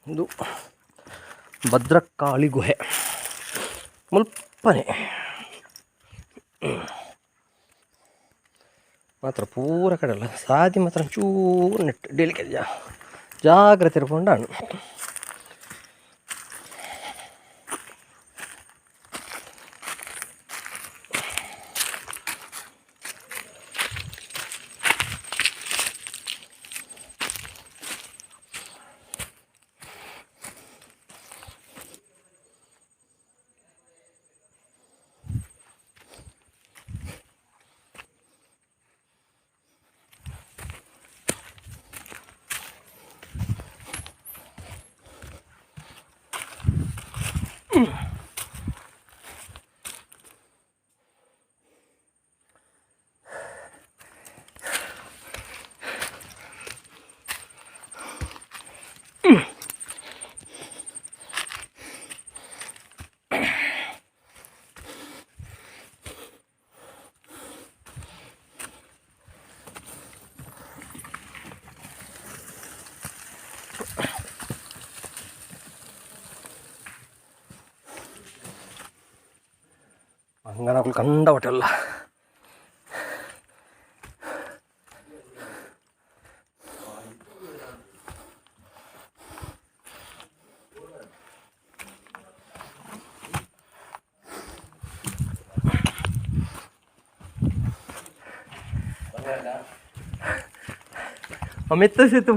ಇದು ಭದ್ರಕಾಳಿ ಗುಹೆ ಮುಲ್ಪನೆ ಮಾತ್ರ ಪೂರ ಕಡೆ ಅಲ್ಲ ಸಾದಿ ಮಾತ್ರ ಚೂರು ನೆಟ್ಟು ಡೇಲಿಕೆ ಜಾಗ್ರತೆ ಇರ್ಕೊಂಡಾನು. ಅಂಗನಗಳು ಕಂಡ ಹೊಟ್ಟೆಲ್ಲ ಮೆತ್ತ ಸಿತ್ತು